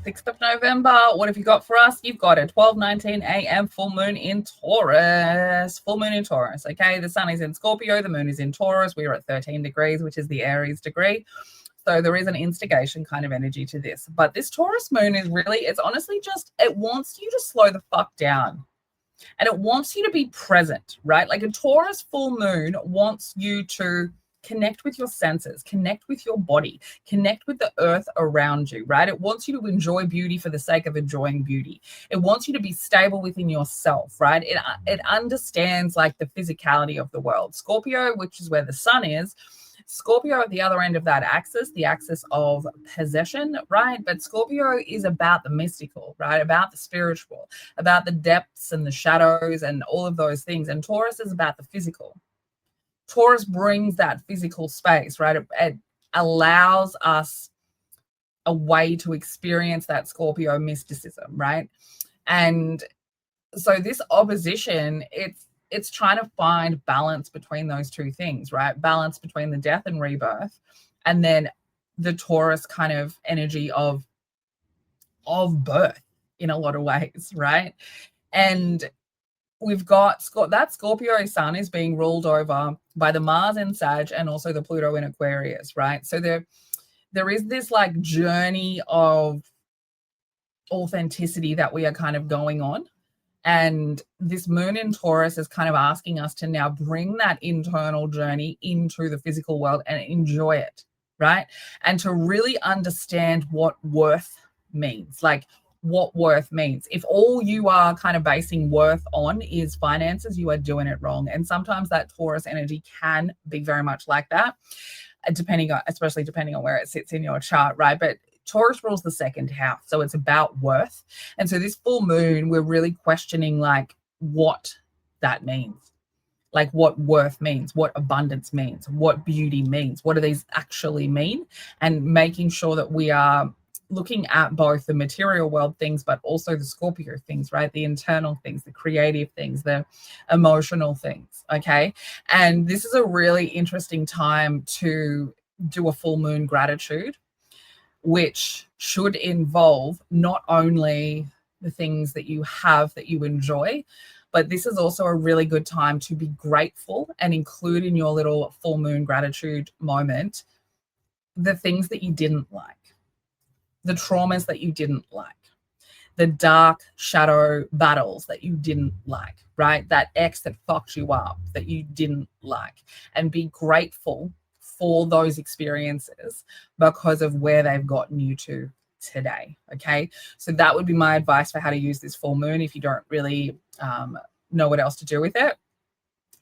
6th of November. What have you got for us? You've got a 12:19 a.m. full moon in Taurus. Full moon in Taurus, okay? The sun is in Scorpio. The moon is in Taurus. We are at 13 degrees, which is the Aries degree. So there is an instigation kind of energy to this. But this Taurus moon is really, it's honestly just, it wants you to slow the fuck down. And it wants you to be present, right? Like a Taurus full moon wants you to connect with your senses, connect with your body, connect with the earth around you, right? It wants you to enjoy beauty for the sake of enjoying beauty. It wants you to be stable within yourself, right? It understands like the physicality of the world. Scorpio, which is where the sun is, Scorpio at the other end of that axis, the axis of possession, right? But Scorpio is about the mystical, right? About the spiritual, about the depths and the shadows and all of those things. And Taurus is about the physical. Taurus brings that physical space, right? It allows us a way to experience that Scorpio mysticism, right? And so this opposition, it's trying to find balance between those two things, right? Balance between the death and rebirth, and then the Taurus kind of energy of birth in a lot of ways, right? And we've got that Scorpio sun is being ruled over by the Mars in Sag and also the Pluto in Aquarius, right? So there is this like journey of authenticity that we are kind of going on. And this moon in Taurus is kind of asking us to now bring that internal journey into the physical world and enjoy it, right? And to really understand what worth means, like what worth means. If all you are kind of basing worth on is finances, you are doing it wrong. And sometimes that Taurus energy can be very much like that, especially depending on where it sits in your chart, right? But Taurus rules the second house, so it's about worth. And so this full moon, we're really questioning like what that means, like what worth means, what abundance means, what beauty means, what do these actually mean, and making sure that we are looking at both the material world things, but also the Scorpio things, right? The internal things, the creative things, the emotional things, okay? And this is a really interesting time to do a full moon gratitude, which should involve not only the things that you have that you enjoy, but this is also a really good time to be grateful and include in your little full moon gratitude moment the things that you didn't like, the traumas that you didn't like, the dark shadow battles that you didn't like, right? That ex that fucked you up that you didn't like, and be grateful for those experiences because of where they've gotten you to today, okay? So that would be my advice for how to use this full moon if you don't really know what else to do with it,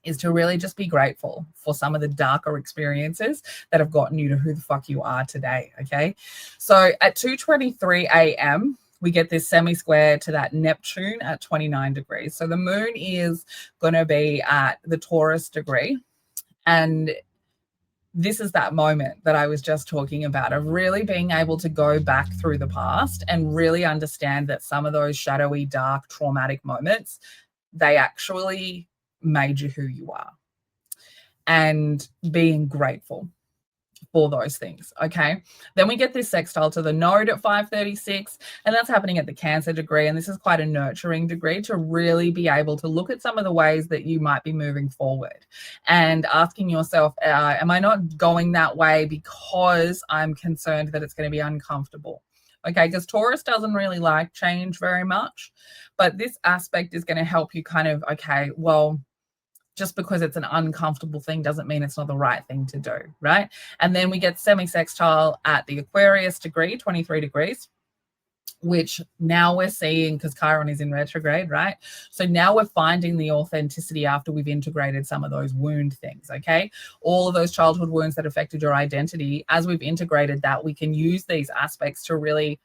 is to really just be grateful for some of the darker experiences that have gotten you to who the fuck you are today, okay? So at 2:23 a.m., we get this semi-square to that Neptune at 29 degrees. So the moon is going to be at the Taurus degree, and this is that moment that I was just talking about, of really being able to go back through the past and really understand that some of those shadowy, dark, traumatic moments, they actually made you who you are, and being grateful for those things, okay? Then we get this sextile to the node at 5:36, and that's happening at the Cancer degree, and this is quite a nurturing degree to really be able to look at some of the ways that you might be moving forward and asking yourself, am I not going that way because I'm concerned that it's going to be uncomfortable? Okay, because Taurus doesn't really like change very much, but this aspect is going to help you kind of, okay, well, just because it's an uncomfortable thing doesn't mean it's not the right thing to do, right? And then we get semi-sextile at the Aquarius degree, 23 degrees, which now we're seeing, because Chiron is in retrograde, right? So now we're finding the authenticity after we've integrated some of those wound things, okay? All of those childhood wounds that affected your identity, as we've integrated that, we can use these aspects to really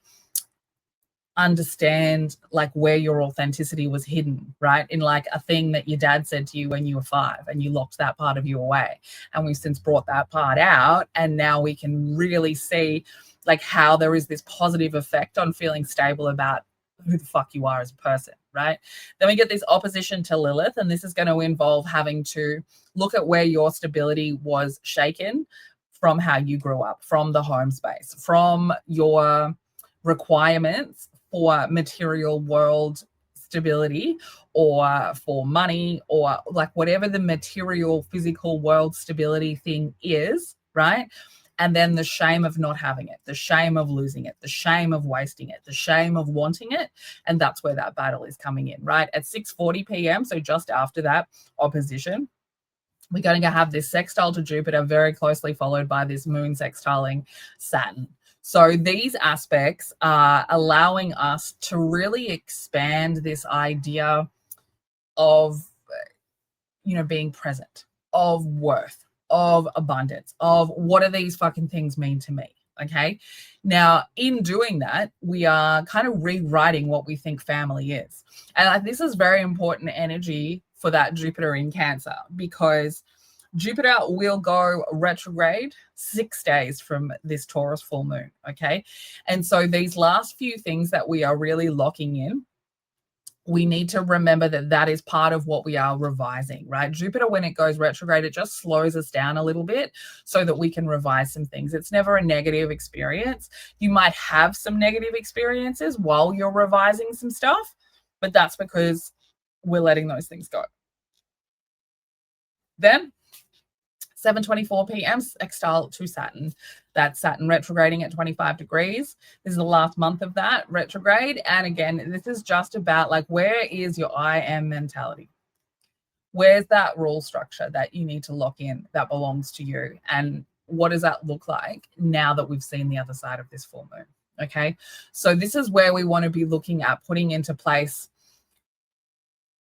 understand like where your authenticity was hidden, right? In like a thing that your dad said to you when you were 5 and you locked that part of you away. And we've since brought that part out, and now we can really see like how there is this positive effect on feeling stable about who the fuck you are as a person, right? Then we get this opposition to Lilith, and this is going to involve having to look at where your stability was shaken from how you grew up, from the home space, from your requirements for material world stability or for money or like whatever the material physical world stability thing is, right? And then the shame of not having it, the shame of losing it, the shame of wasting it, the shame of wanting it. And that's where that battle is coming in, right? At 6:40 p.m., so just after that opposition, we're going to have this sextile to Jupiter, very closely followed by this moon sextiling Saturn. So these aspects are allowing us to really expand this idea of, being present, of worth, of abundance, of what do these fucking things mean to me? Okay. Now, in doing that, we are kind of rewriting what we think family is. And this is very important energy for that Jupiter in Cancer, because Jupiter will go retrograde 6 days from this Taurus full moon. Okay. And so these last few things that we are really locking in, we need to remember that that is part of what we are revising, right? Jupiter, when it goes retrograde, it just slows us down a little bit so that we can revise some things. It's never a negative experience. You might have some negative experiences while you're revising some stuff, but that's because we're letting those things go. Then 7:24 p.m. sextile to Saturn. That's Saturn retrograding at 25 degrees. This is the last month of that retrograde. And again, this is just about like, where is your I am mentality? Where's that rule structure that you need to lock in that belongs to you? And what does that look like now that we've seen the other side of this full moon? Okay. So this is where we want to be looking at putting into place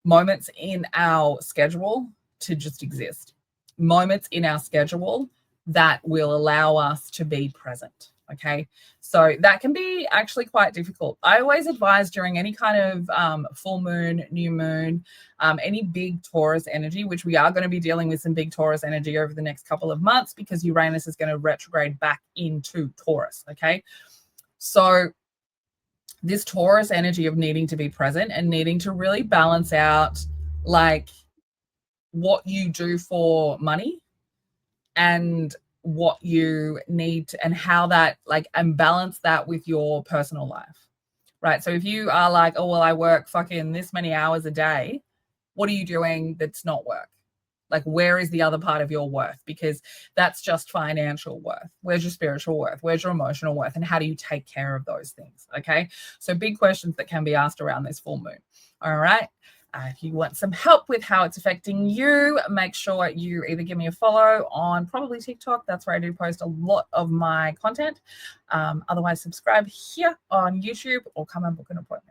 moments in our schedule to just exist. Moments in our schedule that will allow us to be present. Okay. So that can be actually quite difficult. I always advise during any kind of full moon, new moon, any big Taurus energy, which we are going to be dealing with some big Taurus energy over the next couple of months because Uranus is going to retrograde back into Taurus. Okay. So this Taurus energy of needing to be present and needing to really balance out like what you do for money and what you need to, and how that and balance that with your personal life, right? So if you are like, oh, well, I work fucking this many hours a day, what are you doing that's not work? Like, where is the other part of your worth? Because that's just financial worth. Where's your spiritual worth? Where's your emotional worth? And how do you take care of those things? Okay. So big questions that can be asked around this full moon. All right. If you want some help with how it's affecting you, make sure you either give me a follow on probably TikTok. That's where I do post a lot of my content. Otherwise, subscribe here on YouTube or come and book an appointment.